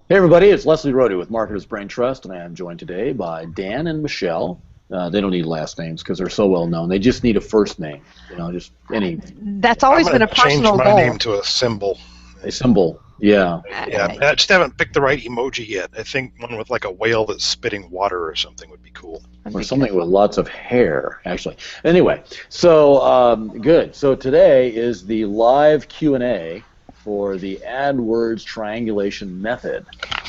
Hey everybody, it's Leslie Rohde with Marketers Brain Trust, and I am joined today by Dan and Michelle. They don't need last names because they're so well known. They just need a first name, just any That's I'm always going been to a change personal my goal. name to a symbol. a symbol. Yeah, Yeah, Uh, I just haven't picked the right emoji yet. I think one with like a whale that's spitting water or something would be cool. that'd or be something good. with lots of hair, actually. Anyway, so good. So today is the live Q&A for the AdWords triangulation method,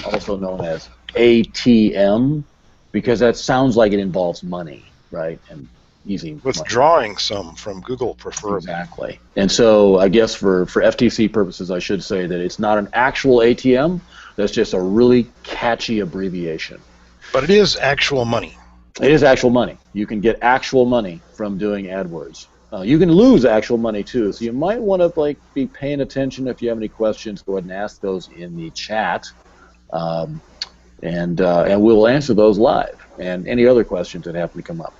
also known as ATM, because that sounds like it involves money, right? And easy money. Withdrawing some from Google, preferably. Exactly. And so I guess for FTC purposes, I should say that it's not an actual ATM. That's just a really catchy abbreviation. But it is actual money. It is actual money. You can get actual money from doing AdWords. You can lose actual money too, so you might want to be paying attention. If you have any questions, go ahead and ask those in the chat, um, and we'll answer those live. And any other questions that happen to come up.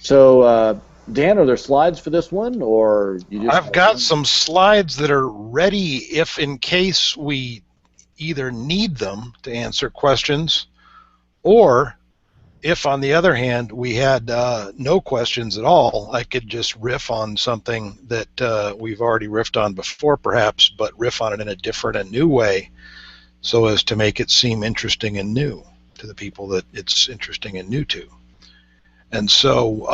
So, Dan, are there slides for this one, or you just? I've got some slides that are ready if in case we either need them to answer questions, or if, on the other hand, we had no questions at all, I could just riff on something that we've already riffed on before, perhaps, but riff on it in a different and new way so as to make it seem interesting and new to the people that it's interesting and new to. And so,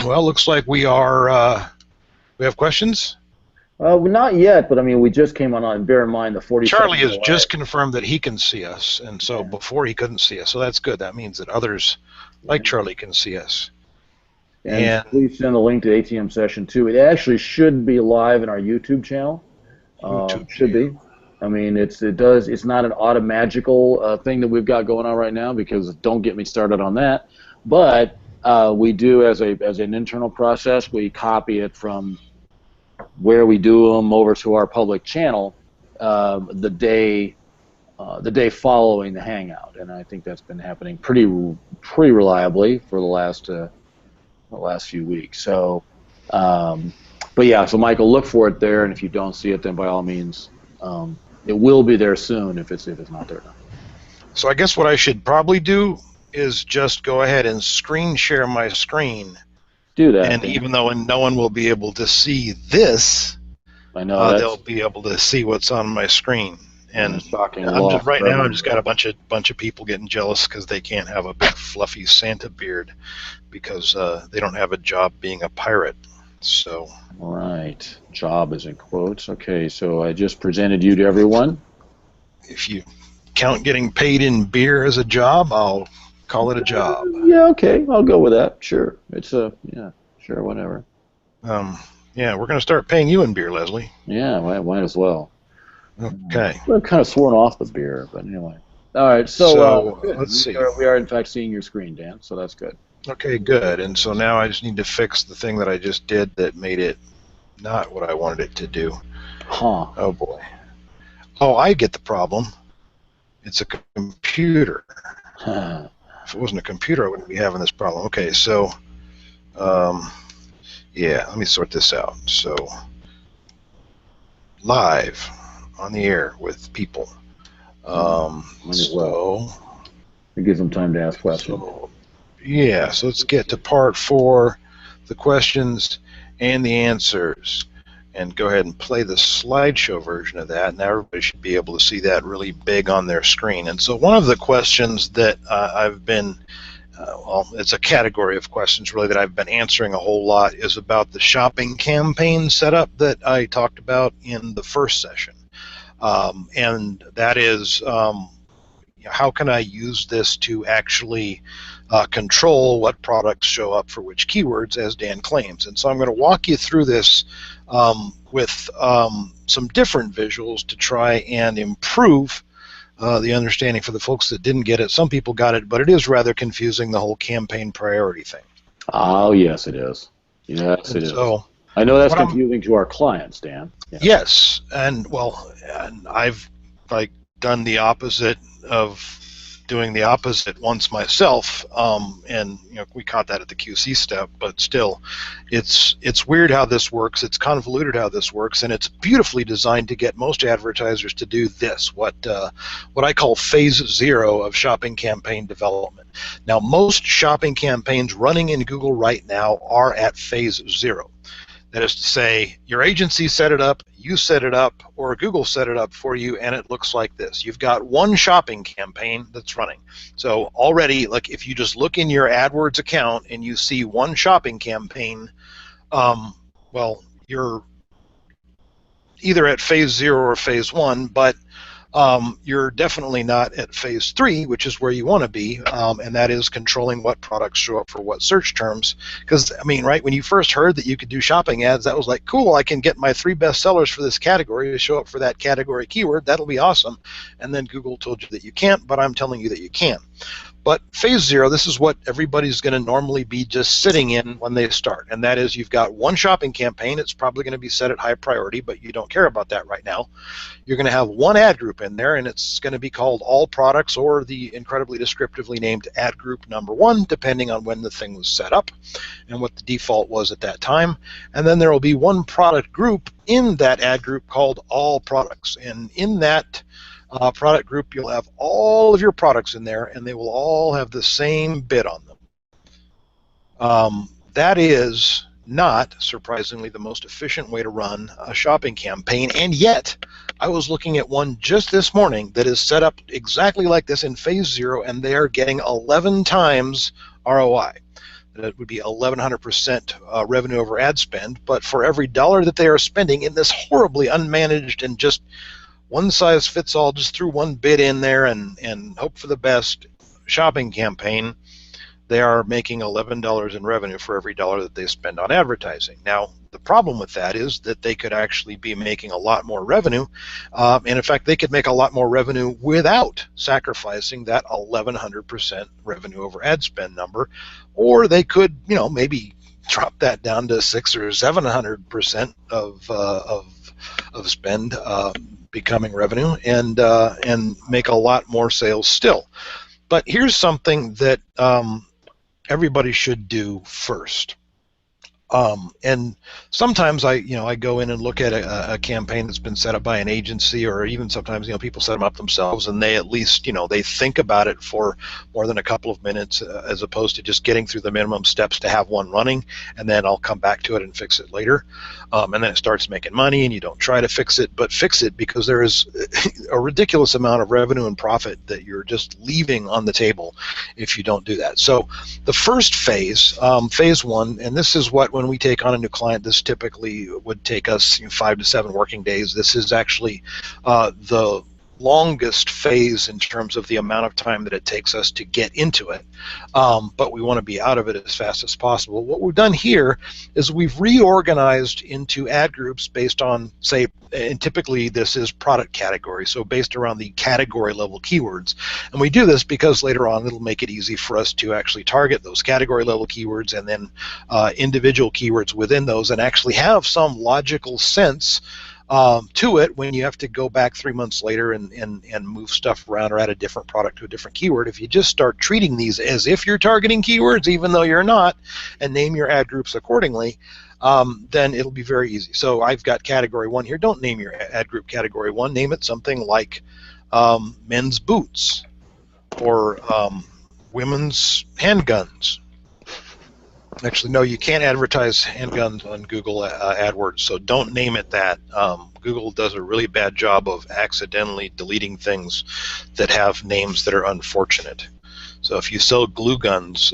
well, looks like we have questions? Well, not yet, but I mean, we just came on. Bear in mind the 40. Charlie has just confirmed that he can see us, and so before he couldn't see us, so that's good. That means that others like Charlie can see us. And please send the link to ATM session 2. It actually should be live in our YouTube channel. Should be. I mean, it's not an automagical thing that we've got going on right now, because don't get me started on that. But we do, as an internal process, we copy it from where we do them over to our public channel the day following the hangout, and I think that's been happening pretty reliably for the last few weeks. So, but yeah, so Michael, look for it there, and if you don't see it, then by all means, it will be there soon if it's not there now. So I guess what I should probably do is just go ahead and screen share my screen. Do that. And even though no one will be able to see this, I know they'll be able to see what's on my screen. And shocking. Right now, I've just got a bunch of people getting jealous because they can't have a big fluffy Santa beard because they don't have a job being a pirate. So. All right, job is in quotes. Okay, so I just presented you to everyone. If you count getting paid in beer as a job, I'll call it a job. Yeah, okay, I'll go with that. Sure, yeah, sure, whatever. Yeah, we're going to start paying you in beer, Leslie. Yeah, might as well. Okay. I've kind of sworn off the beer, but anyway. All right, so let's see. We are in fact seeing your screen, Dan, so that's good. Okay, good. And so now I just need to fix the thing that I just did that made it not what I wanted it to do. Huh. Oh, boy. Oh, I get the problem. It's a computer. If it wasn't a computer, I wouldn't be having this problem. Okay, so, yeah, let me sort this out. So, live on the air with people. It gives them time to ask questions. Yeah, so let's get to part 4, the questions and the answers, and go ahead and play the slideshow version of that. Now everybody should be able to see that really big on their screen. And so one of the questions that I've been, well, it's a category of questions really that I've been answering a whole lot is about the shopping campaign setup that I talked about in the first session. And that is, how can I use this to actually control what products show up for which keywords, as Dan claims. And so I'm going to walk you through this with some different visuals to try and improve the understanding for the folks that didn't get it. Some people got it, but it is rather confusing, the whole campaign priority thing. Oh, yes, it is. Yes, it is. So, I know that's confusing to our clients, Dan. Yeah. Yes, and well, and I've done the opposite of doing the opposite once myself, and we caught that at the QC step. But still, it's weird how this works. It's convoluted how this works, and it's beautifully designed to get most advertisers to do this, what I call phase 0 of shopping campaign development. Now, most shopping campaigns running in Google right now are at phase 0. That is to say, your agency set it up, you set it up, or Google set it up for you, and it looks like this. You've got one shopping campaign that's running. So already, like if you just look in your AdWords account and you see one shopping campaign, well, you're either at phase 0 or phase 1, but you're definitely not at phase 3, which is where you want to be, and that is controlling what products show up for what search terms. Because, I mean, right, when you first heard that you could do shopping ads, that was like, cool, I can get my 3 best sellers for this category to show up for that category keyword. That'll be awesome. And then Google told you that you can't, but I'm telling you that you can. But phase 0, this is what everybody's going to normally be just sitting in when they start, and that is you've got one shopping campaign. It's probably going to be set at high priority, but you don't care about that right now. You're going to have one ad group in there, and it's going to be called All Products or the incredibly descriptively named Ad Group Number 1, depending on when the thing was set up and what the default was at that time. And then there will be one product group in that ad group called All Products, and in that product group, you'll have all of your products in there, and they will all have the same bid on them. That is not, surprisingly, the most efficient way to run a shopping campaign, and yet I was looking at one just this morning that is set up exactly like this in phase 0, and they are getting 11 times ROI. That would be 1,100% revenue over ad spend, but for every dollar that they are spending in this horribly unmanaged and just one size fits all, just threw one bid in there and hope for the best shopping campaign, they are making $11 in revenue for every dollar that they spend on advertising. Now, the problem with that is that they could actually be making a lot more revenue, and in fact, they could make a lot more revenue without sacrificing that 1,100% revenue over ad spend number, or they could, maybe drop that down to 600 or 700% of spend becoming revenue, and make a lot more sales still. But here's something that everybody should do first. And sometimes I go in and look at a campaign that's been set up by an agency, or even sometimes people set them up themselves, and they at least they think about it for more than a couple of minutes, as opposed to just getting through the minimum steps to have one running, and then I'll come back to it and fix it later. And then it starts making money, and you don't try to fix it, but fix it, because there is a ridiculous amount of revenue and profit that you're just leaving on the table if you don't do that. So the first phase, phase 1, and this is what, when we take on a new client, this typically would take us 5 to 7 working days. This is actually the longest phase in terms of the amount of time that it takes us to get into it, but we want to be out of it as fast as possible. What we've done here is we've reorganized into ad groups based on, say, and typically this is product category, so based around the category level keywords. And we do this because later on it'll make it easy for us to actually target those category level keywords and then individual keywords within those, and actually have some logical sense to it when you have to go back 3 months later and move stuff around or add a different product to a different keyword. If you just start treating these as if you're targeting keywords, even though you're not, and name your ad groups accordingly, then it'll be very easy. So I've got category 1 here. Don't name your ad group category 1. Name it something like men's boots, or women's handguns. Actually, no, you can't advertise handguns on Google AdWords, so don't name it that. Google does a really bad job of accidentally deleting things that have names that are unfortunate. So if you sell glue guns,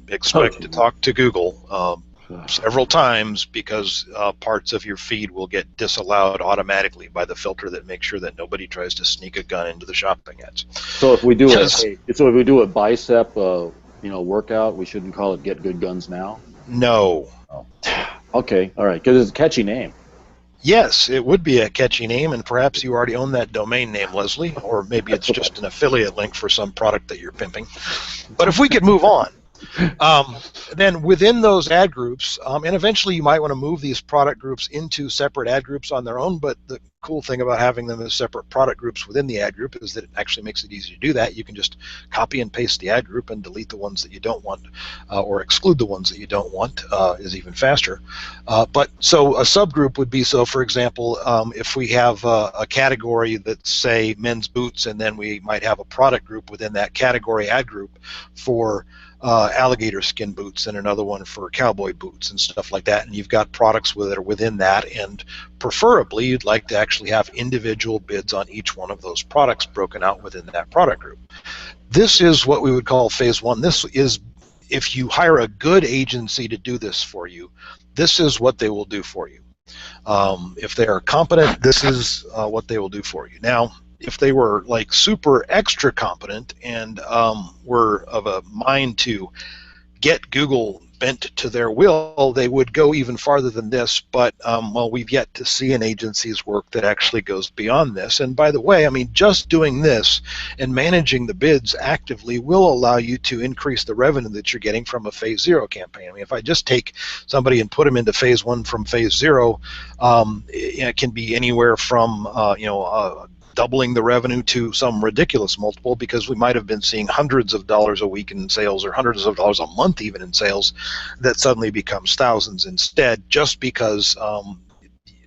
expect to talk to Google several times, because parts of your feed will get disallowed automatically by the filter that makes sure that nobody tries to sneak a gun into the shopping ads. So if we do a bicep workout, we shouldn't call it Get Good Guns Now? No. Oh. Okay, all right, because it's a catchy name. Yes, it would be a catchy name, and perhaps you already own that domain name, Leslie, or maybe it's just an affiliate link for some product that you're pimping. But if we could move on. Then within those ad groups, and eventually you might want to move these product groups into separate ad groups on their own, but the cool thing about having them as separate product groups within the ad group is that it actually makes it easy to do that. You can just copy and paste the ad group and delete the ones that you don't want, or exclude the ones that you don't want, is even faster. But so a subgroup would be, so for example, if we have a category that's, say, men's boots, and then we might have a product group within that category ad group for alligator skin boots, and another one for cowboy boots and stuff like that, and you've got products that are within that, and preferably you'd like to actually have individual bids on each one of those products broken out within that product group. This is what we would call phase one. This is, if you hire a good agency to do this for you, this is what they will do for you. If they are competent, this is what they will do for you. Now, if they were like super extra competent and were of a mind to get Google bent to their will, they would go even farther than this. But well, we've yet to see an agency's work that actually goes beyond this. And by the way, I mean, just doing this and managing the bids actively will allow you to increase the revenue that you're getting from a phase zero campaign. I mean, if I just take somebody and put them into phase one from phase zero, it can be anywhere from doubling the revenue to some ridiculous multiple, because we might have been seeing hundreds of dollars a week in sales, or hundreds of dollars a month even in sales, that suddenly becomes thousands instead, just because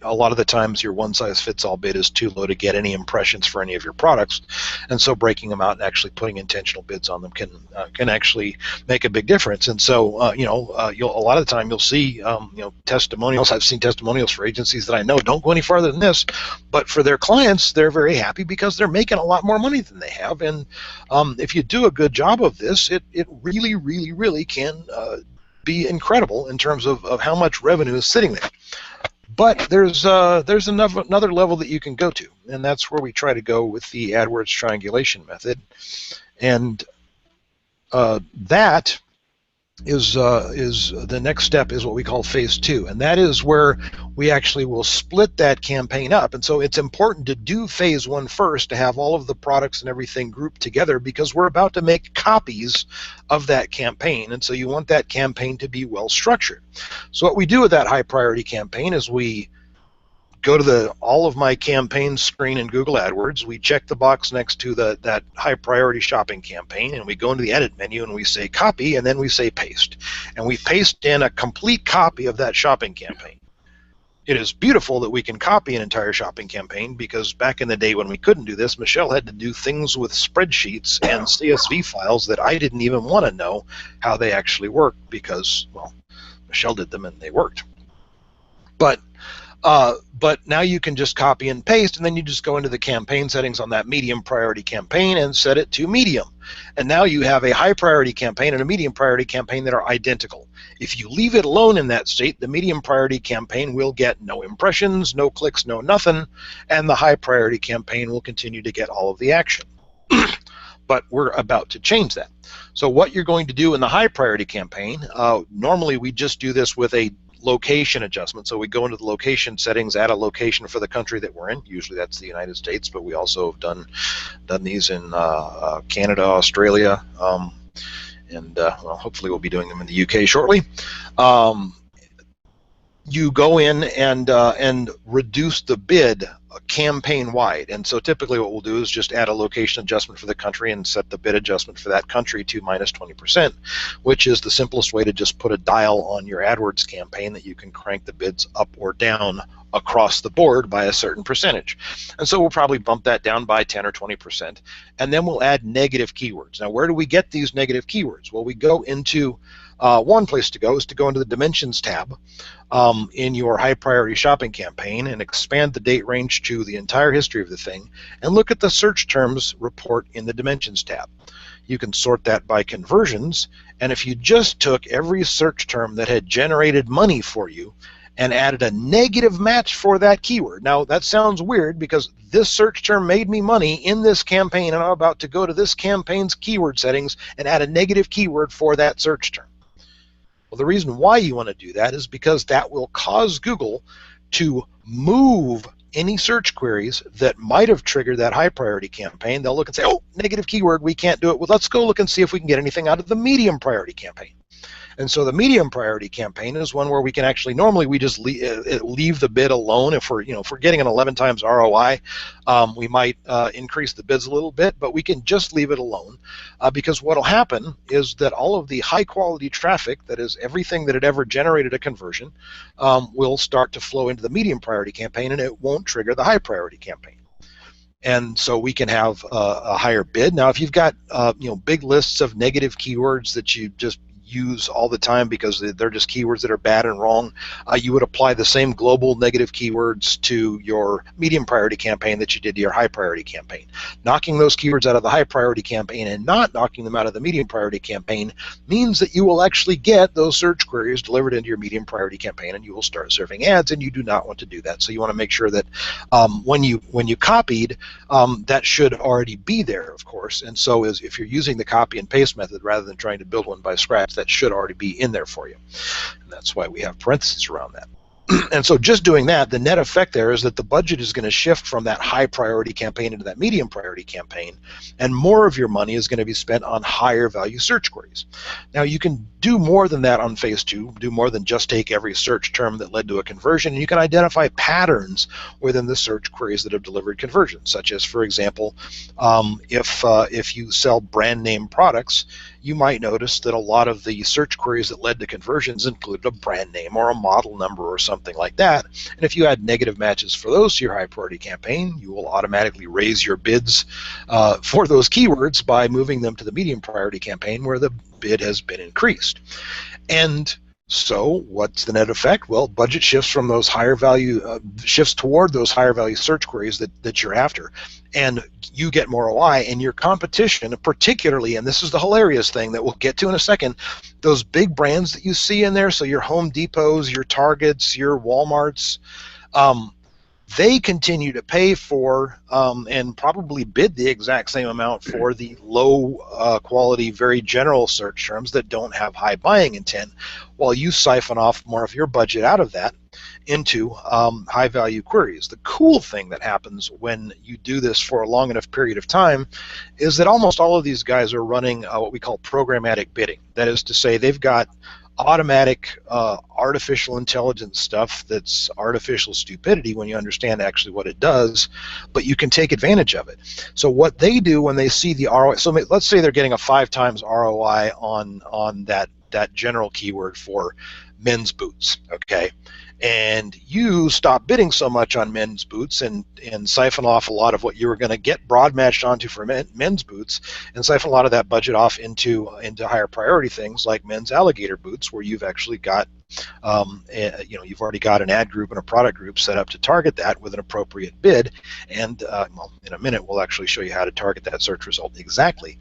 a lot of the times your one-size-fits-all bid is too low to get any impressions for any of your products, and so breaking them out and actually putting intentional bids on them can actually make a big difference. And so a lot of the time you'll see testimonials. I've seen testimonials for agencies that I know don't go any farther than this, but for their clients they're very happy because they're making a lot more money than they have. And if you do a good job of this, it really, really, really can be incredible in terms of how much revenue is sitting there. But there's another level that you can go to, and that's where we try to go with the AdWords triangulation method, and that is the next step is what we call phase two, and that is where we actually will split that campaign up. And so it's important to do phase one first, to have all of the products and everything grouped together, because we're about to make copies of that campaign, and so you want that campaign to be well structured. So what we do with that high priority campaign is we go to the all of my campaigns screen in Google AdWords, we check the box next to that high priority shopping campaign, and we go into the edit menu and we say copy, and then we say paste, and we paste in a complete copy of that shopping campaign. It is beautiful that we can copy an entire shopping campaign, because back in the day when we couldn't do this, Michelle had to do things with spreadsheets and CSV files that I didn't even want to know how they actually worked, because, well, Michelle did them and they worked. But now you can just copy and paste, and then you just go into the campaign settings on that medium priority campaign and set it to medium. And now you have a high priority campaign and a medium priority campaign that are identical. If you leave it alone in that state, the medium priority campaign will get no impressions, no clicks, no nothing, and the high priority campaign will continue to get all of the action. But we're about to change that. So what you're going to do in the high priority campaign, normally we just do this with a location adjustment. So we go into the location settings, add a location for the country that we're in. Usually that's the United States, but we also have done these in Canada, Australia, and well, hopefully we'll be doing them in the UK shortly. You go in and reduce the bid campaign-wide, and so typically what we'll do is just add a location adjustment for the country and set the bid adjustment for that country to minus 20%, which is the simplest way to just put a dial on your AdWords campaign that you can crank the bids up or down across the board by a certain percentage. And so we'll probably bump that down by 10 or 20%, and then we'll add negative keywords. Now, where do we get these negative keywords? Well, we go into one place to go is to go into the Dimensions tab in your high priority shopping campaign and expand the date range to the entire history of the thing, and look at the search terms report in the Dimensions tab. You can sort that by conversions, and if you just took every search term that had generated money for you and added a negative match for that keyword. Now that sounds weird, because this search term made me money in this campaign, and I'm about to go to this campaign's keyword settings and add a negative keyword for that search term. Well, the reason why you want to do that is because that will cause Google to move any search queries that might have triggered that high priority campaign. They'll look and say, oh, negative keyword, we can't do it. Well, let's go look and see if we can get anything out of the medium priority campaign. And so the medium priority campaign is one where we can actually, normally we just leave the bid alone. If we're, if we're getting an 11 times ROI, we might increase the bids a little bit, but we can just leave it alone because what will happen is that all of the high quality traffic, that is everything that had ever generated a conversion, will start to flow into the medium priority campaign, and it won't trigger the high priority campaign. And so we can have a higher bid. Now, if you've got big lists of negative keywords that you just use all the time because they're just keywords that are bad and wrong, you would apply the same global negative keywords to your medium priority campaign that you did to your high priority campaign. Knocking those keywords out of the high priority campaign and not knocking them out of the medium priority campaign means that you will actually get those search queries delivered into your medium priority campaign, and you will start serving ads, and you do not want to do that. So you want to make sure that when you copied, that should already be there, of course. And so if you're using the copy and paste method rather than trying to build one by scratch, that should already be in there for you. And that's why we have parentheses around that. And so just doing that, the net effect there is that the budget is going to shift from that high priority campaign into that medium priority campaign, and more of your money is going to be spent on higher value search queries. Now, you can do more than that on phase 2, do more than just take every search term that led to a conversion, and you can identify patterns within the search queries that have delivered conversions, such as, for example, if you sell brand name products, you might notice that a lot of the search queries that led to conversions included a brand name or a model number or something like that. And if you add negative matches for those to your high priority campaign, you will automatically raise your bids for those keywords by moving them to the medium priority campaign where the bid has been increased. And so what's the net effect? Well, budget shifts from those higher value, shifts toward those higher value search queries that you're after. And you get more ROI, and your competition, particularly, and this is the hilarious thing that we'll get to in a second, those big brands that you see in there, so your Home Depots, your Targets, your Walmarts, they continue to pay for and probably bid the exact same amount for the low quality, very general search terms that don't have high buying intent, while you siphon off more of your budget out of that into high value queries. The cool thing that happens when you do this for a long enough period of time is that almost all of these guys are running what we call programmatic bidding. That is to say, they've got automatic artificial intelligence stuff that's artificial stupidity when you understand actually what it does, but you can take advantage of it. So what they do when they see the ROI, so let's say they're getting a 5 times ROI on that general keyword for men's boots, okay? And you stop bidding so much on men's boots and siphon off a lot of what you were going to get broad matched onto for men's boots, and siphon a lot of that budget off into higher priority things like men's alligator boots, where you've actually got you've already got an ad group and a product group set up to target that with an appropriate bid. And well, in a minute we'll actually show you how to target that search result exactly.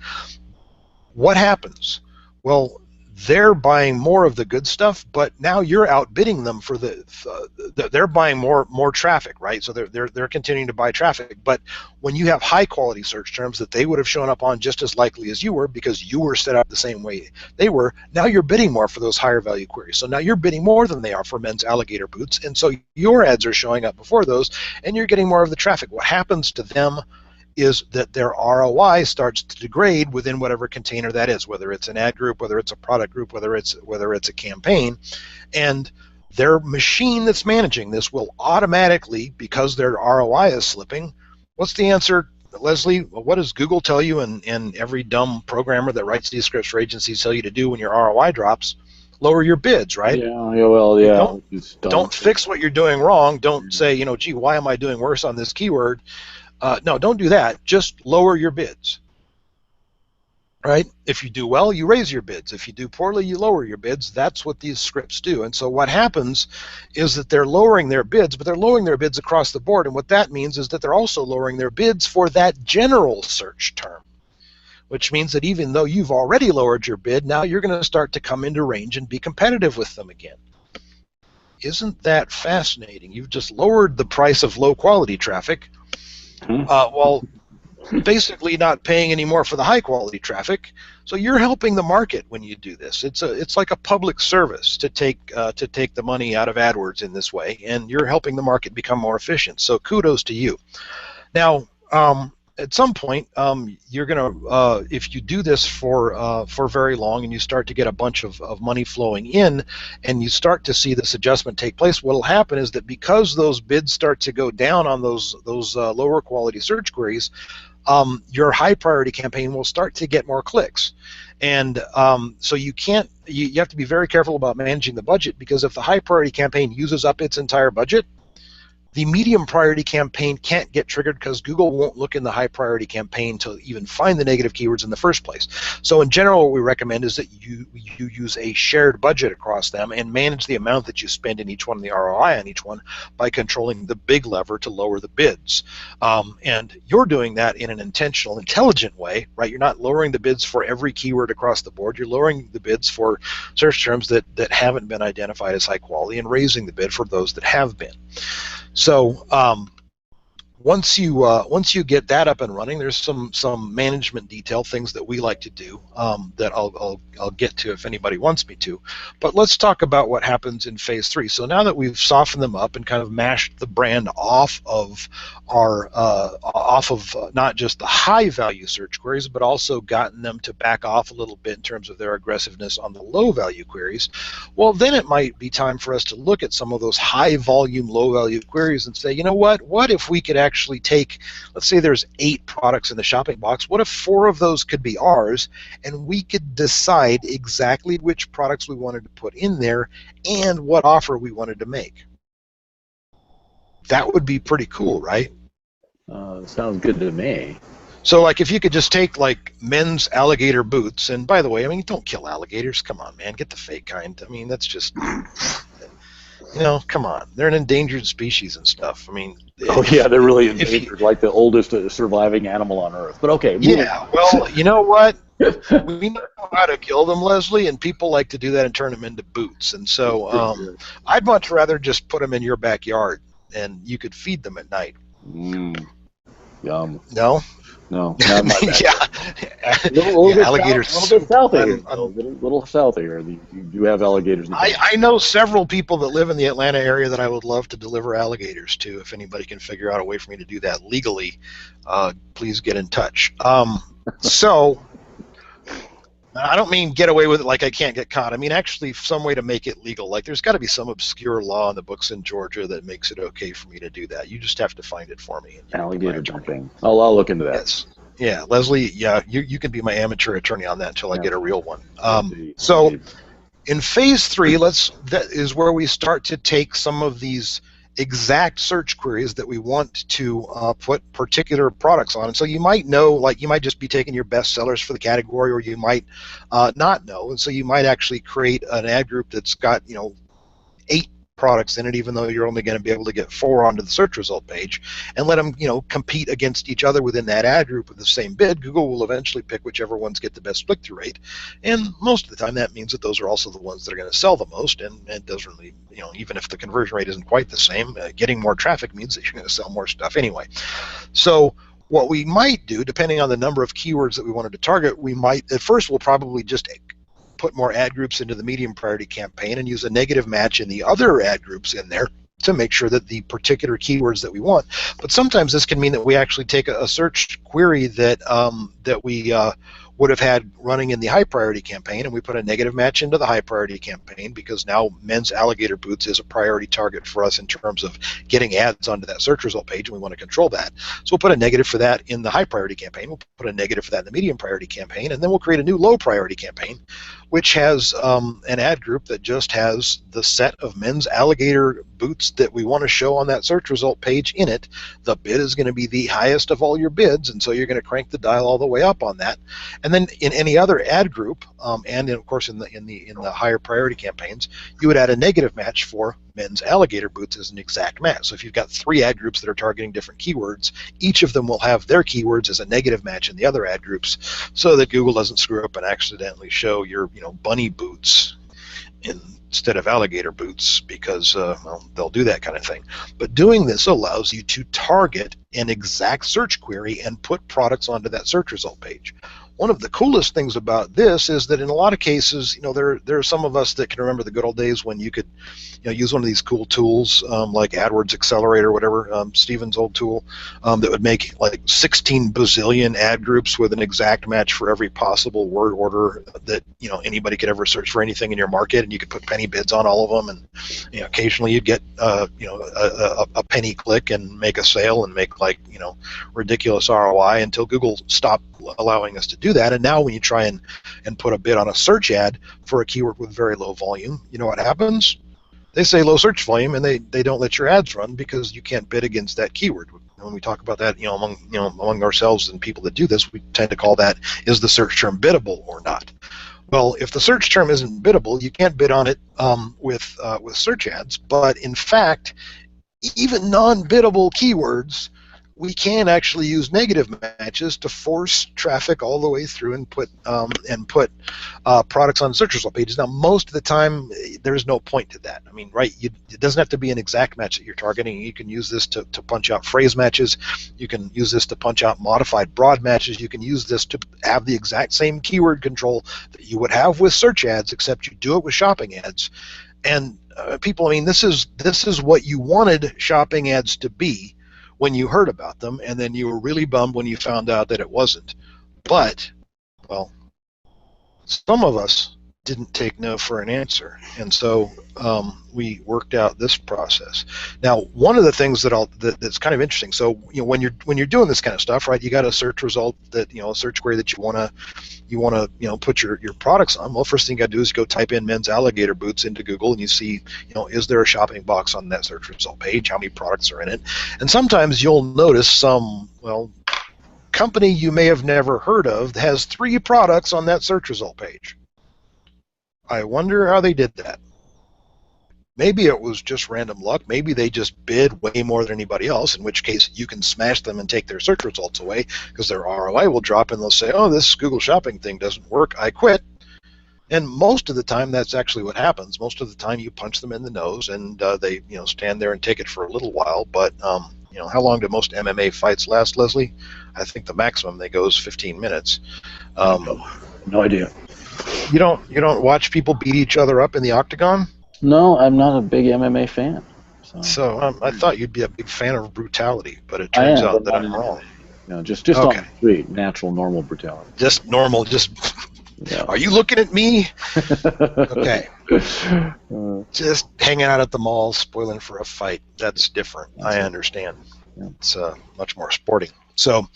What happens? Well, they're buying more of the good stuff, but now you're outbidding them for they're buying more traffic, right? So they're continuing to buy traffic. But when you have high quality search terms that they would have shown up on just as likely as you were, because you were set up the same way they were, now you're bidding more for those higher value queries. So now you're bidding more than they are for men's alligator boots, and so your ads are showing up before those, and you're getting more of the traffic. What happens to them is that their ROI starts to degrade within whatever container that is, whether it's an ad group, whether it's a product group, whether it's a campaign, and their machine that's managing this will automatically, because their ROI is slipping. What's the answer, Leslie? Well, what does Google tell you, and every dumb programmer that writes these scripts for agencies tell you to do when your ROI drops? Lower your bids, right? Yeah. Don't fix what you're doing wrong. Don't say, gee, why am I doing worse on this keyword? No, don't do that. Just lower your bids, right? If you do well, you raise your bids. If you do poorly, you lower your bids. That's what these scripts do. And so what happens is that they're lowering their bids, but they're lowering their bids across the board. And what that means is that they're also lowering their bids for that general search term, which means that even though you've already lowered your bid, now you're going to start to come into range and be competitive with them again. Isn't that fascinating? You've just lowered the price of low quality traffic. Well, basically not paying any more for the high quality traffic. So you're helping the market when you do this. It's like a public service to take the money out of AdWords in this way, and you're helping the market become more efficient. So kudos to you. Now, at some point, you're gonna if you do this for very long, and you start to get a bunch of money flowing in, and you start to see this adjustment take place, what'll happen is that because those bids start to go down on those lower quality search queries, your high priority campaign will start to get more clicks. And so you have to be very careful about managing the budget, because if the high priority campaign uses up its entire budget, the medium priority campaign can't get triggered because Google won't look in the high priority campaign to even find the negative keywords in the first place. So in general, what we recommend is that you use a shared budget across them and manage the amount that you spend in each one and the ROI on each one by controlling the big lever to lower the bids. And you're doing that in an intentional, intelligent way, right? You're not lowering the bids for every keyword across the board. You're lowering the bids for search terms that haven't been identified as high quality and raising the bid for those that have been. So once you get that up and running, there's some management detail things that we like to do that I'll get to if anybody wants me to. But let's talk about what happens in phase 3. So now that we've softened them up and kind of mashed the brand off of our not just the high value search queries, but also gotten them to back off a little bit in terms of their aggressiveness on the low value queries, well, then it might be time for us to look at some of those high volume, low value queries and say, you know what if we could actually take, let's say there's 8 products in the shopping box, what if 4 of those could be ours, and we could decide exactly which products we wanted to put in there and what offer we wanted to make? That would be pretty cool, right? Sounds good to me. So, like, if you could just take, like, men's alligator boots, and by the way, I mean, don't kill alligators. Come on, man, get the fake kind. I mean, that's just, you know, come on. They're an endangered species and stuff. I mean, oh yeah, they're really endangered, like the oldest surviving animal on Earth. But okay. Yeah, well, you know what? We know how to kill them, Leslie, and people like to do that and turn them into boots. And so I'd much rather just put them in your backyard, and you could feed them at night. Yum. No? No, not my backyard. Alligators. A little bit south of here. Little south of here. You do have alligators. I know several people that live in the Atlanta area that I would love to deliver alligators to. If anybody can figure out a way for me to do that legally, please get in touch. So I don't mean get away with it like I can't get caught. I mean actually some way to make it legal. Like there's got to be some obscure law in the books in Georgia that makes it okay for me to do that. You just have to find it for me. Alligator jumping. I'll look into that. Yes. Yeah, Leslie, yeah, you can be my amateur attorney on that until I get a real one. So in phase 3, that is where we start to take some of these exact search queries that we want to put particular products on. And so you might know, like you might just be taking your best sellers for the category, or you might not know. And so you might actually create an ad group that's got, 8 products in it, even though you're only going to be able to get 4 onto the search result page, and let them, compete against each other within that ad group with the same bid. Google will eventually pick whichever ones get the best click-through rate, and most of the time that means that those are also the ones that are going to sell the most, and it doesn't really, even if the conversion rate isn't quite the same, getting more traffic means that you're going to sell more stuff anyway. So what we might do, depending on the number of keywords that we wanted to target, we might, at first we'll probably just put more ad groups into the medium priority campaign and use a negative match in the other ad groups in there to make sure that the particular keywords that we want. But sometimes this can mean that we actually take a search query that we would have had running in the high priority campaign, and we put a negative match into the high priority campaign because now men's alligator boots is a priority target for us in terms of getting ads onto that search result page, and we want to control that. So we'll put a negative for that in the high priority campaign, we'll put a negative for that in the medium priority campaign, and then we'll create a new low priority campaign, which has an ad group that just has the set of men's alligator boots that we want to show on that search result page in it. The bid is going to be the highest of all your bids, and so you're going to crank the dial all the way up on that. And then in any other ad group, and of course in the higher priority campaigns, you would add a negative match for men's alligator boots as an exact match. So if you've got 3 ad groups that are targeting different keywords, each of them will have their keywords as a negative match in the other ad groups, so that Google doesn't screw up and accidentally show your bunny boots instead of alligator boots because well, they'll do that kind of thing. But doing this allows you to target an exact search query and put products onto that search result page. One of the coolest things about this is that in a lot of cases, there are some of us that can remember the good old days when you could use one of these cool tools like Adwords Accelerator or whatever, Steven's old tool, that would make like 16 bazillion ad groups with an exact match for every possible word order that anybody could ever search for anything in your market, and you could put penny bids on all of them, and occasionally you'd get a penny click and make a sale and make like ridiculous ROI until Google stopped allowing us to do that. And now when you try and put a bid on a search ad for a keyword with very low volume, you know what happens? They say low search volume, and they don't let your ads run because you can't bid against that keyword. When we talk about that, among ourselves and people that do this, we tend to call that, is the search term biddable or not? Well, if the search term isn't biddable, you can't bid on it with search ads. But in fact, even non-biddable keywords, we can actually use negative matches to force traffic all the way through and put products on search result pages. Now, most of the time, there's no point to that. I mean, right? It doesn't have to be an exact match that you're targeting. You can use this to punch out phrase matches. You can use this to punch out modified broad matches. You can use this to have the exact same keyword control that you would have with search ads, except you do it with shopping ads. And people, I mean, this is what you wanted shopping ads to be when you heard about them, and then you were really bummed when you found out that it wasn't. But, well, some of us didn't take no for an answer, and so we worked out this process. Now, one of the things that's kind of interesting. So, when you're doing this kind of stuff, right? You got a search result that a search query that you want to put your products on. Well, first thing you got to do is go type in men's alligator boots into Google, and you see is there a shopping box on that search result page? How many products are in it? And sometimes you'll notice some company you may have never heard of has 3 products on that search result page. I wonder how they did that. Maybe it was just random luck. Maybe they just bid way more than anybody else, in which case you can smash them and take their search results away because their ROI will drop, and they'll say, oh, this Google shopping thing doesn't work, I quit. And most of the time, that's actually what happens. Most of the time, you punch them in the nose, and they stand there and take it for a little while. But how long do most MMA fights last, Leslie? I think the maximum they go is 15 minutes. No idea. You don't watch people beat each other up in the octagon? No, I'm not a big MMA fan. So I thought you'd be a big fan of brutality, but it turns out that I'm wrong. Just okay. On the street, natural, normal brutality. Just normal, yeah. Are you looking at me? Okay. Just hanging out at the mall, spoiling for a fight. That's different. I understand. Yeah. It's much more sporting. So,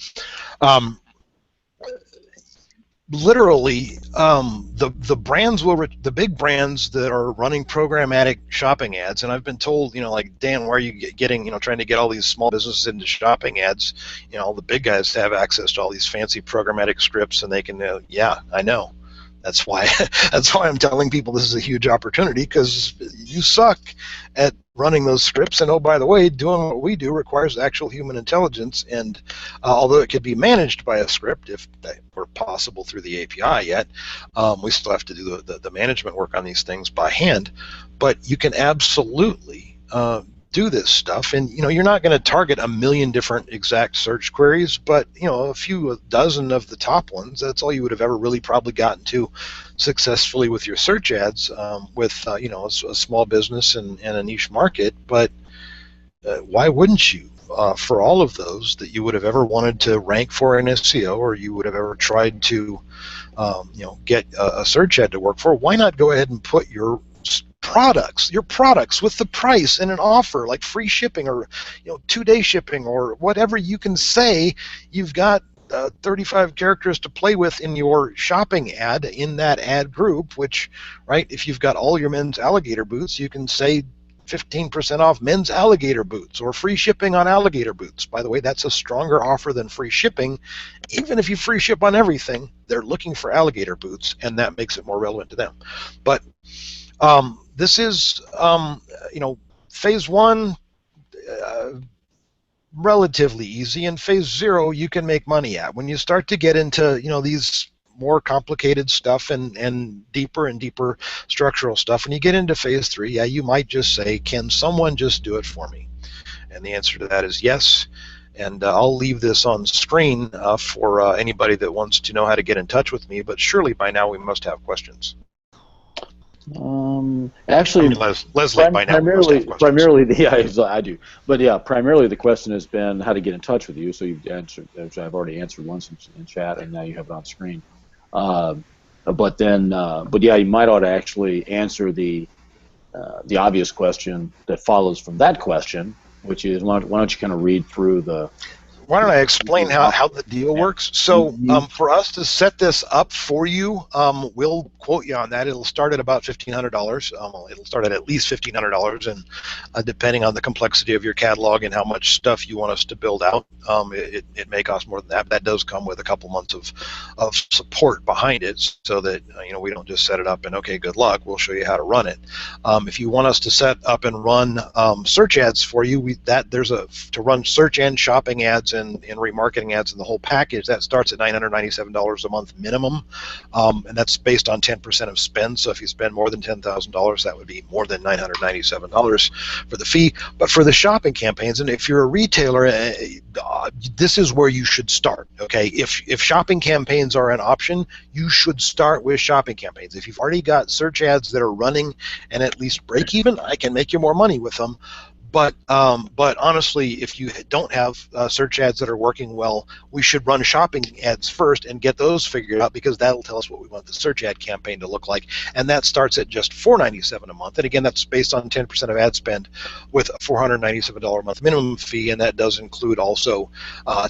literally, the brands the big brands that are running programmatic shopping ads, and I've been told, like, Dan, where are you getting, trying to get all these small businesses into shopping ads? The big guys have access to all these fancy programmatic scripts, and they can, yeah, I know. That's why I'm telling people this is a huge opportunity, because you suck at running those scripts, and oh, by the way, doing what we do requires actual human intelligence, and although it could be managed by a script if that were possible through the API yet, we still have to do the management work on these things by hand. But you can absolutely do this stuff, and you're not going to target a million different exact search queries, but a few dozen of the top ones. That's all you would have ever really probably gotten to successfully with your search ads with a small business and a niche market. But why wouldn't you for all of those that you would have ever wanted to rank for in SEO, or you would have ever tried to get a search ad to work for? Why not go ahead and put your products with the price and an offer like free shipping or 2-day shipping or whatever you can say? You've got 35 characters to play with in your shopping ad in that ad group, which, right, if you've got all your men's alligator boots, you can say 15% off men's alligator boots or free shipping on alligator boots. By the way, that's a stronger offer than free shipping. Even if you free ship on everything, they're looking for alligator boots, and that makes it more relevant to them. But this is, phase 1, relatively easy, and phase 0 you can make money at. When you start to get into, these more complicated stuff and deeper and deeper structural stuff, and you get into phase 3, yeah, you might just say, can someone just do it for me? And the answer to that is yes. And I'll leave this on screen for anybody that wants to know how to get in touch with me, but surely by now we must have questions. Actually, Leslie, by now primarily, I do. But yeah, primarily the question has been how to get in touch with you. So you've answered, which I've already answered once in chat, and now you have it on screen. But yeah, you might ought to actually answer the obvious question that follows from that question, which is why don't you kind of read through the. Why don't I explain how the deal works? So for us to set this up for you, we'll quote you on that. It'll start at about $1,500. It'll start at least $1,500, and depending on the complexity of your catalog and how much stuff you want us to build out, it may cost more than that. But that does come with a couple months of support behind it, so that we don't just set it up and okay, good luck. We'll show you how to run it. If you want us to set up and run search ads for you, to run search and shopping ads and remarketing ads and the whole package, that starts at $997 a month minimum, and that's based on 10% of spend. So if you spend more than $10,000, that would be more than $997 for the fee. But for the shopping campaigns, and if you're a retailer, this is where you should start. Okay, if shopping campaigns are an option, you should start with shopping campaigns. If you've already got search ads that are running and at least break even, I can make you more money with them. But honestly, if you don't have search ads that are working well, we should run shopping ads first and get those figured out, because that'll tell us what we want the search ad campaign to look like. And that starts at just $497 a month. And again, that's based on 10% of ad spend with a $497 a month minimum fee. And that does include also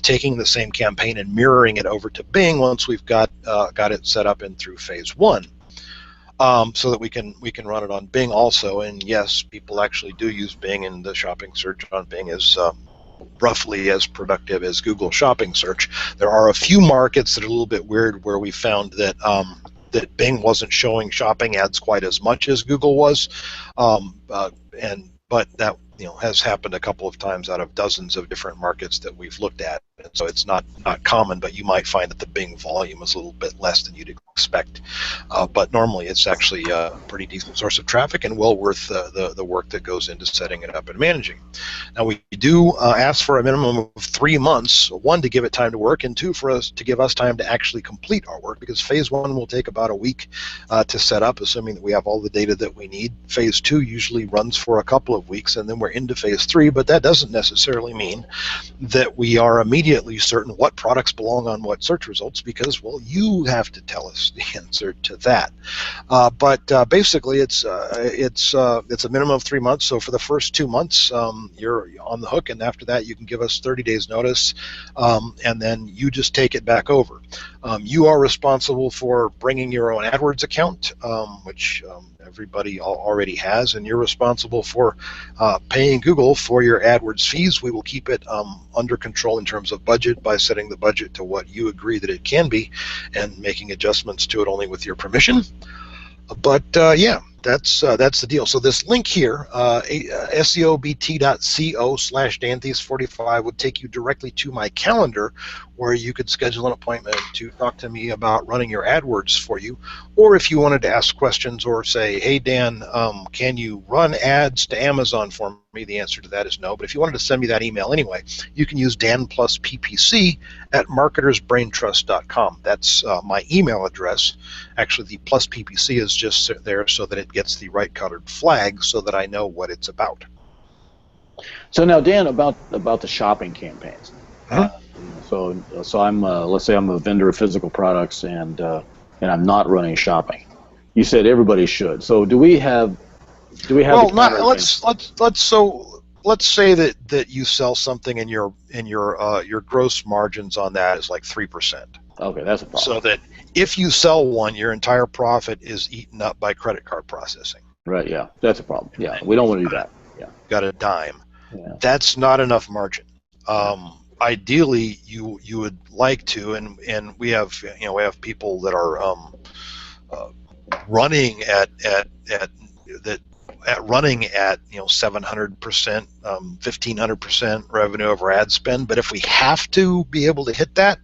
taking the same campaign and mirroring it over to Bing once we've got it set up and through phase 1. So that we can run it on Bing also. And yes, people actually do use Bing, and the shopping search on Bing is roughly as productive as Google shopping search. There are a few markets that are a little bit weird where we found that that Bing wasn't showing shopping ads quite as much as Google was, but that has happened a couple of times out of dozens of different markets that we've looked at. And so it's not common, but you might find that the Bing volume is a little bit less than you'd expect. But normally it's actually a pretty decent source of traffic and well worth the work that goes into setting it up and managing. Now we do ask for a minimum of 3 months, 1 to give it time to work, and 2 for us to give us time to actually complete our work, because phase 1 will take about a week to set up, assuming that we have all the data that we need. Phase 2 usually runs for a couple of weeks, and then we're into phase 3, but that doesn't necessarily mean that we are immediately certain what products belong on what search results, because, well, you have to tell us the answer to that. But basically, it's a minimum of 3 months. So for the first 2 months, you're on the hook, and after that, you can give us 30 days notice, and then you just take it back over. You are responsible for bringing your own AdWords account, which everybody already has, and you're responsible for paying Google for your AdWords fees. We will keep it under control in terms of budget by setting the budget to what you agree that it can be and making adjustments to it only with your permission. But yeah, that's the deal. So this link here, seobt.co/dantheis45, would take you directly to my calendar, where you could schedule an appointment to talk to me about running your AdWords for you. Or if you wanted to ask questions or say, hey Dan, can you run ads to Amazon for me? The answer to that is no. But if you wanted to send me that email anyway, you can use danplusppc@marketersbraintrust.com. That's my email address. Actually, the plus PPC is just there so that it gets the right colored flag so that I know what it's about. So now, Dan, about the shopping campaigns. So I'm let's say I'm a vendor of physical products, and I'm not running shopping. You said everybody should. So do we have? Well, let's say that you sell something and your gross margins on that is like 3%. Okay, that's a problem. So that if you sell one, your entire profit is eaten up by credit card processing. Right. Yeah, that's a problem. Yeah, we don't want to do that. Yeah. Got a dime. Yeah. That's not enough margin. Ideally, you would like to, and we have people that are running at 700%, 1,500% revenue over ad spend. But if we have to be able to hit that,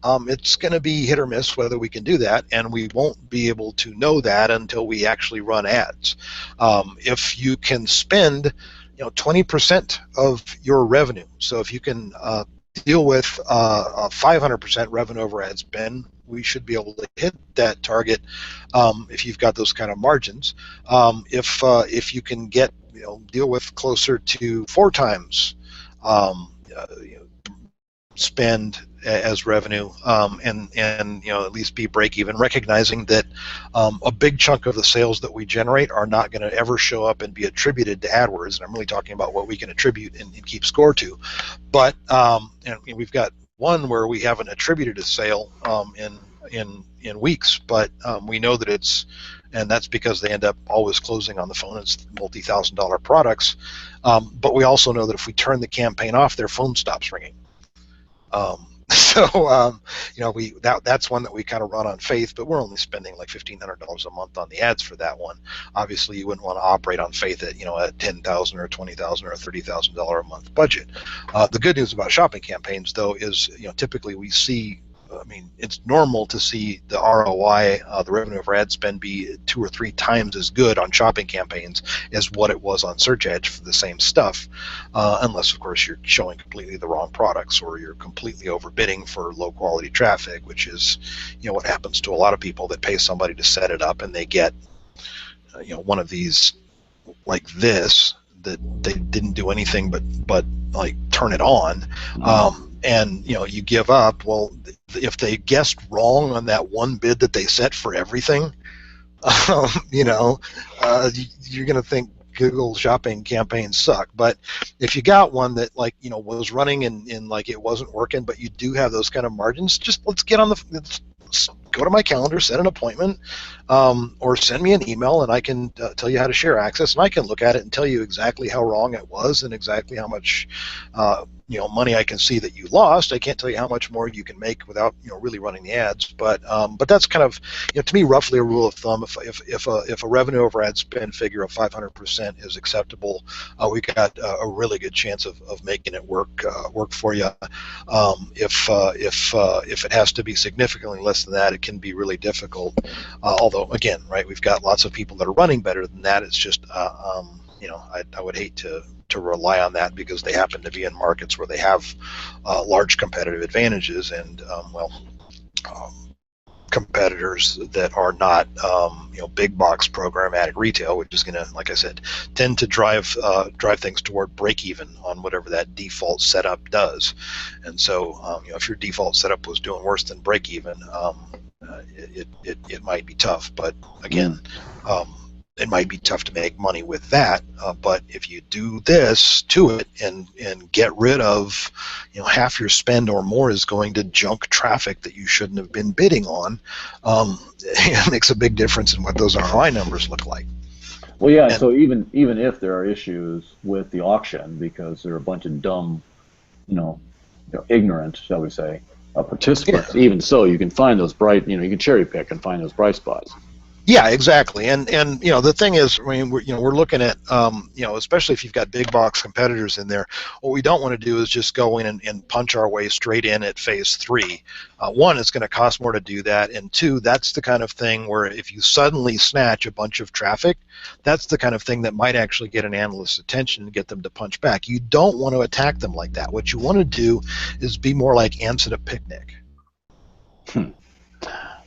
it's going to be hit or miss whether we can do that, and we won't be able to know that until we actually run ads. If you can spend 20% of your revenue, so if you can deal with a 500% revenue over ad spend, we should be able to hit that target if you've got those kind of margins. If you can get deal with closer to 4 times spend as revenue, and at least be break even, recognizing that a big chunk of the sales that we generate are not going to ever show up and be attributed to AdWords, and I'm really talking about what we can attribute and keep score to. But and we've got one where we haven't attributed a sale in weeks, but we know that it's, and that's because they end up always closing on the phone. It's multi-$1,000 products, but we also know that if we turn the campaign off, their phone stops ringing. That's one that we kind of run on faith, but we're only spending like $1,500 a month on the ads for that one. Obviously, you wouldn't want to operate on faith at at $10,000 or $20,000 or $30,000 a month budget. The good news about shopping campaigns, though, is typically we see. It's normal to see the ROI, the revenue over ad spend, be 2 or 3 times as good on shopping campaigns as what it was on search ads for the same stuff, unless, of course, you're showing completely the wrong products or you're completely overbidding for low-quality traffic, which is, what happens to a lot of people that pay somebody to set it up, and they get, one of these like this that they didn't do anything but like turn it on. And you give up. Well, if they guessed wrong on that one bid that they set for everything, you're going to think Google shopping campaigns suck. But if you got one that was running and like it wasn't working, but you do have those kind of margins, just let's go to my calendar, set an appointment, or send me an email, and I can tell you how to share access, and I can look at it and tell you exactly how wrong it was and exactly how much money I can see that you lost. I can't tell you how much more you can make without really running the ads, but that's kind of to me roughly a rule of thumb. If a revenue over ad spend figure of 500% is acceptable, we got a really good chance of making it work for you. If it has to be significantly less than that, it can be really difficult. Although again, right, we've got lots of people that are running better than that. It's just I would hate to rely on that because they happen to be in markets where they have large competitive advantages and competitors that are not big box programmatic retail, which is going to, like I said, tend to drive things toward break even on whatever that default setup does. And so if your default setup was doing worse than break even, it might be tough. But again, it might be tough to make money with that, but if you do this to it and get rid of half your spend or more is going to junk traffic that you shouldn't have been bidding on, it makes a big difference in what those ROI numbers look like. Well, yeah, and so even if there are issues with the auction because there are a bunch of dumb, ignorant, shall we say, participants, even so, you can find those bright, you can cherry pick and find those bright spots. Yeah, exactly, and the thing is, we're looking at especially if you've got big box competitors in there, what we don't want to do is just go in and punch our way straight in at phase 3. One, it's going to cost more to do that, and 2, that's the kind of thing where if you suddenly snatch a bunch of traffic, that's the kind of thing that might actually get an analyst's attention and get them to punch back. You don't want to attack them like that. What you want to do is be more like ants at a picnic. Or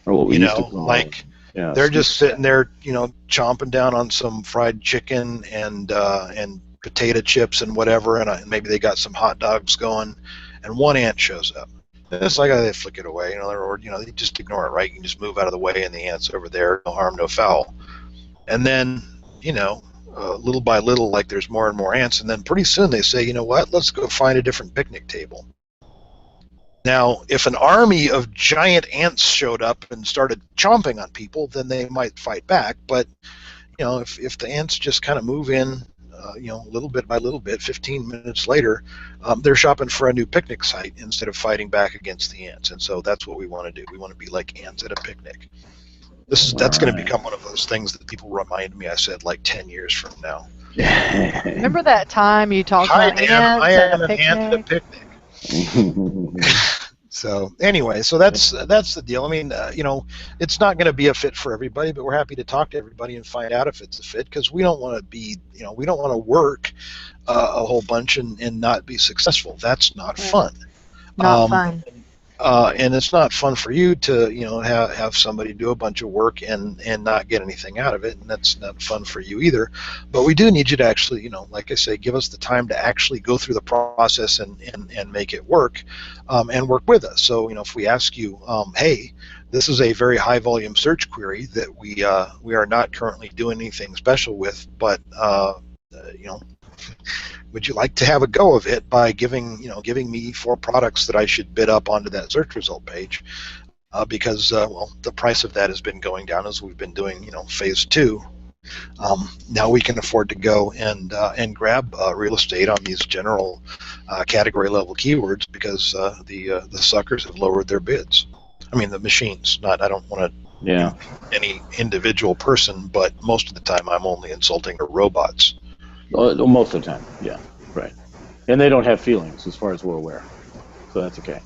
what we used to call Yeah, they're just sitting there, chomping down on some fried chicken and potato chips and whatever, and maybe they got some hot dogs going, and one ant shows up. It's like they flick it away, or they just ignore it, right? You can just move out of the way, and the ant's over there, no harm, no foul. And then, little by little, like there's more and more ants, and then pretty soon they say, you know what? Let's go find a different picnic table. Now, if an army of giant ants showed up and started chomping on people, then they might fight back. But, if the ants just kind of move in, little bit by little bit, 15 minutes later, they're shopping for a new picnic site instead of fighting back against the ants. And so that's what we want to do. We want to be like ants at a picnic. That's going to become one of those things that people remind me I said like 10 years from now. Remember that time you talked about ants I am at a an ant at a picnic. So anyway, so that's the deal. I mean, it's not going to be a fit for everybody, but we're happy to talk to everybody and find out if it's a fit, because we don't want to be, we don't want to work a whole bunch and not be successful. That's not fun. Not fun. And it's not fun for you to, have somebody do a bunch of work and not get anything out of it, and that's not fun for you either. But we do need you to actually, like I say, give us the time to actually go through the process and make it work, and work with us. So, if we ask you, hey, this is a very high volume search query that we are not currently doing anything special with, but would you like to have a go of it by giving me 4 products that I should bid up onto that search result page? Because the price of that has been going down as we've been doing, phase 2. Now we can afford to go and grab real estate on these general category level keywords, because the suckers have lowered their bids. I mean, the machines. I don't want to any individual person, but most of the time I'm only insulting the robots. Most of the time, yeah, right. And they don't have feelings, as far as we're aware, so that's okay.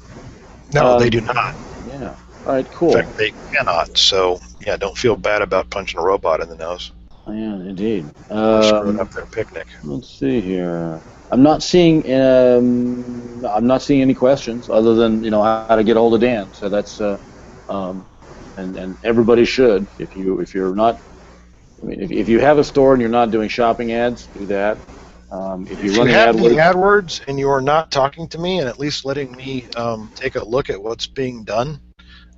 No, they do not. Yeah. All right, cool. In fact, they cannot. So, yeah, don't feel bad about punching a robot in the nose. Yeah, indeed. Screwing up their picnic. Let's see here. I'm not seeing any questions other than how to get a hold of Dan. So that's and everybody should, if you're not. I mean, if you have a store and you're not doing shopping ads, do that. If you have the AdWords and you are not talking to me and at least letting me take a look at what's being done,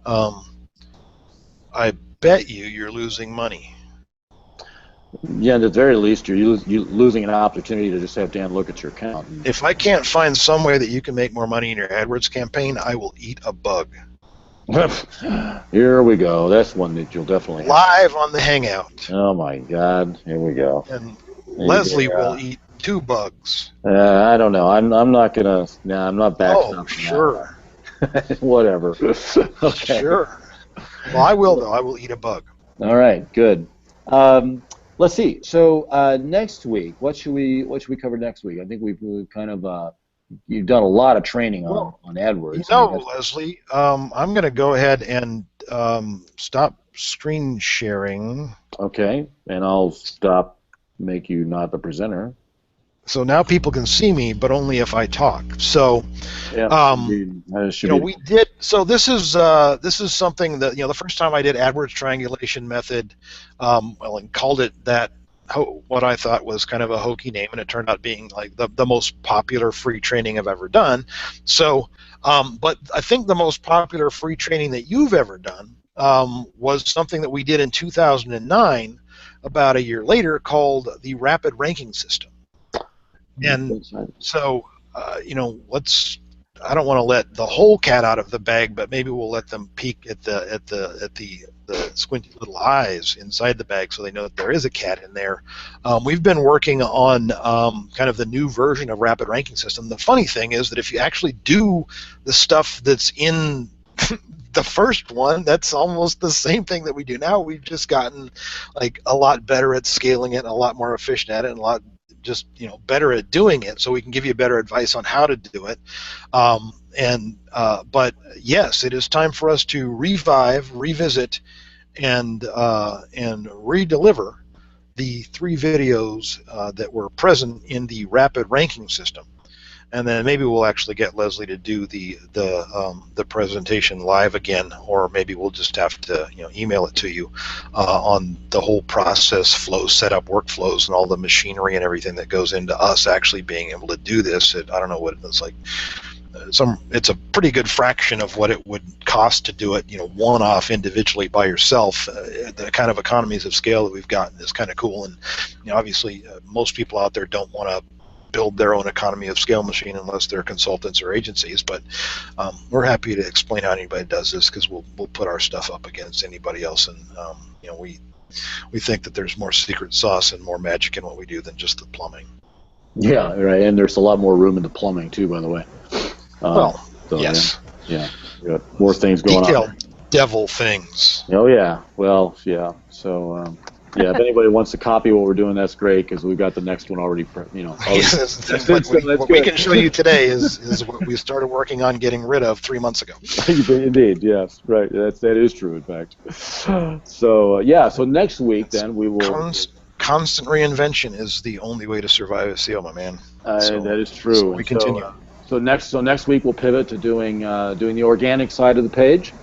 I bet you're losing money. Yeah, at the very least, you're losing an opportunity to just have Dan look at your account. If I can't find some way that you can make more money in your AdWords campaign, I will eat a bug. Here we go. That's one that you'll definitely live on the Hangout. Oh my God! Here we go. And Leslie will eat 2 bugs. I don't know. I'm not gonna. No, I'm not back. Oh, sure. Whatever. Okay. Sure. Well, I will though. I will eat a bug. All right. Good. Let's see. So next week, what should we cover next week? I think we've kind of. You've done a lot of training on AdWords. Leslie, I'm going to go ahead and stop screen sharing. Okay, and I'll make you not the presenter. So now people can see me, but only if I talk. So, we did. So this is something that the first time I did AdWords triangulation method, and called it that. What I thought was kind of a hokey name, and it turned out being like the most popular free training I've ever done. So, but I think the most popular free training that you've ever done was something that we did in 2009, about a year later, called the Rapid Ranking System. And so, I don't want to let the whole cat out of the bag, but maybe we'll let them peek at the squinty little eyes inside the bag, so they know that there is a cat in there. We've been working on kind of the new version of Rapid Ranking System. The funny thing is that if you actually do the stuff that's in the first one, that's almost the same thing that we do now. We've just gotten like a lot better at scaling it, and a lot more efficient at it, and a lot just better at doing it, so we can give you better advice on how to do it. But yes, it is time for us to revisit, and redeliver the 3 videos that were present in the Rapid Ranking System. And then maybe we'll actually get Leslie to do the presentation live again, or maybe we'll just have to email it to you on the whole process flow, setup workflows, and all the machinery and everything that goes into us actually being able to do this. I don't know what it's like. It's a pretty good fraction of what it would cost to do it, one-off individually by yourself. The kind of economies of scale that we've gotten is kind of cool, and obviously most people out there don't want to build their own economy of scale machine unless they're consultants or agencies, but we're happy to explain how anybody does this, because we'll put our stuff up against anybody else, and we think that there's more secret sauce and more magic in what we do than just the plumbing. Yeah, right, and there's a lot more room in the plumbing too, by the way. Yes. Yeah. More things going on. Detailed devil things. Oh yeah. Well, yeah. So Yeah, if anybody wants to copy what we're doing, that's great because we've got the next one already. What we can show you today is what we started working on getting rid of 3 months ago. Indeed, yes, right. That is true, in fact. So yeah, so next week then we will. Constant reinvention is the only way to survive SEO, my man. That is true. So we continue. So next week we'll pivot to doing the organic side of the page,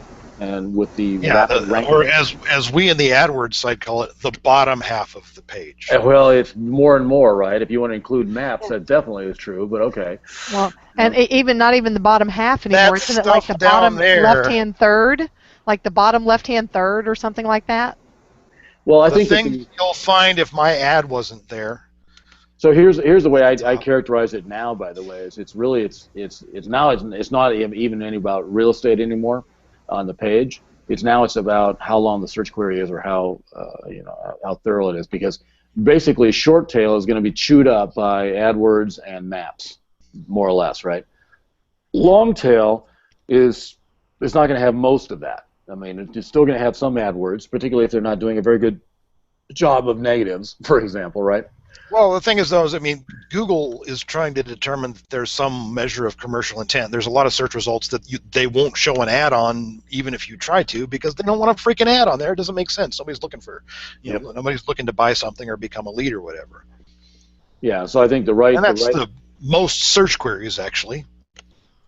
and with the rapid ranking. Or as we in the AdWords site call it, the bottom half of the page. Well, it's more and more, right? If you want to include maps, that definitely is true. But okay. Well, and not even the bottom half anymore. Isn't it like the bottom left-hand third, like the bottom left-hand third or something like that? Well, I think the thing you'll find if my ad wasn't there. So here's the way I characterize it now. By the way, is it's not even any about real estate anymore on the page. It's about how long the search query is or how how thorough it is, because basically short tail is going to be chewed up by AdWords and maps, more or less, right? Long tail is not going to have most of that. I mean, it's still going to have some AdWords, particularly if they're not doing a very good job of negatives, for example, right? Well, the thing is, though, Google is trying to determine that there's some measure of commercial intent. There's a lot of search results that they won't show an ad on, even if you try to, because they don't want a freaking ad on there. It doesn't make sense. Nobody's looking for, nobody's looking to buy something or become a lead or whatever. Yeah, so I think and that's the most search queries, actually.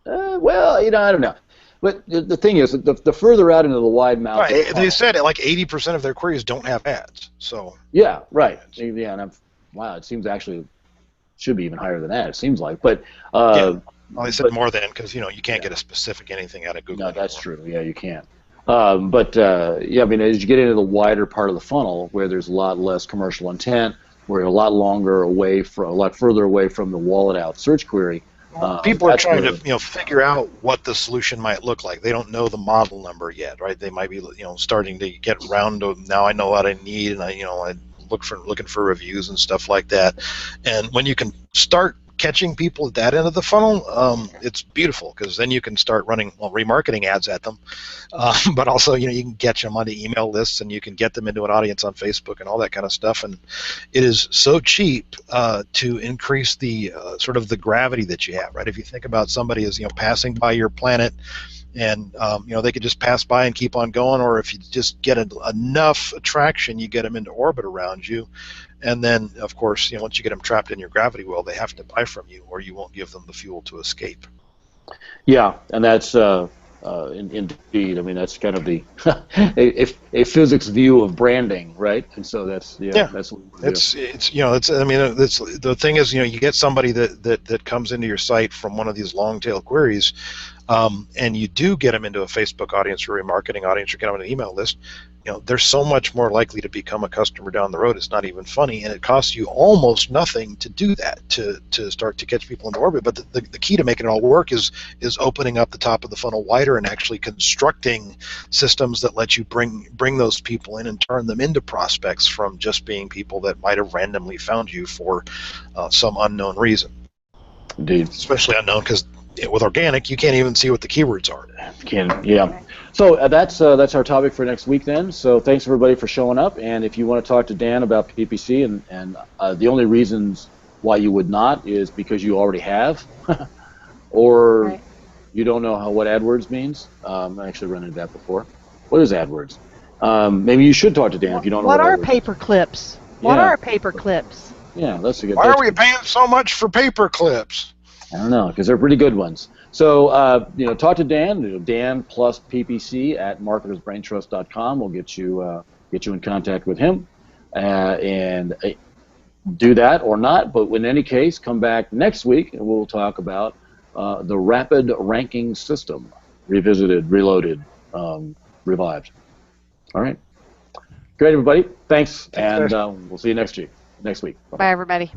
Well, I don't know. But the thing is, the further out into the wide mouth. Right, they said like 80% of their queries don't have ads. So. Yeah, right. Yeah, and wow, it seems actually should be even higher than that. It seems like, but well, they said more than, because you can't get a specific anything out of Google. No, that's true. Yeah, you can't. Yeah, I mean, as you get into the wider part of the funnel, where there's a lot less commercial intent, where you're a lot further away from the wallet out search query. People are trying to figure out what the solution might look like. They don't know the model number yet, right? They might be starting to get around to, now I know what I need, and I looking for reviews and stuff like that. And when you can start catching people at that end of the funnel, it's beautiful, because then you can start running remarketing ads at them, but also you can get them onto email lists, and you can get them into an audience on Facebook and all that kind of stuff. And it is so cheap to increase the sort of the gravity that you have, right? If you think about somebody as passing by your planet, and they could just pass by and keep on going, or if you just get enough attraction, you get them into orbit around you, and then of course once you get them trapped in your gravity well, they have to buy from you, or you won't give them the fuel to escape. Yeah, and that's indeed. I mean, that's kind of the a physics view of branding, right? And so that's that's what it's I mean, it's the thing is you get somebody that comes into your site from one of these long tail queries. And you do get them into a Facebook audience or a remarketing audience, or get them on an email list, they're so much more likely to become a customer down the road. It's not even funny, and it costs you almost nothing to do that, to start to catch people into orbit. But the key to making it all work is opening up the top of the funnel wider, and actually constructing systems that let you bring those people in and turn them into prospects from just being people that might have randomly found you for some unknown reason. Indeed. Especially unknown, because with organic, you can't even see what the keywords are. Yeah. So that's our topic for next week then. So thanks everybody for showing up. And if you want to talk to Dan about PPC, and the only reasons why you would not is because you already have, or you don't know what AdWords means. I actually run into that before. What is AdWords? Maybe you should talk to Dan if you don't know what are paper clips. What are paper clips? Yeah, that's a good. Why are we paying so much for paper clips? I don't know, because they're pretty good ones. So, talk to Dan. Dan plus PPC at marketersbraintrust.com will get you in contact with him, and do that or not. But in any case, come back next week and we'll talk about the rapid ranking system, revisited, reloaded, revived. All right. Great, everybody. Thanks, and we'll see you next week. Bye-bye. Bye, everybody.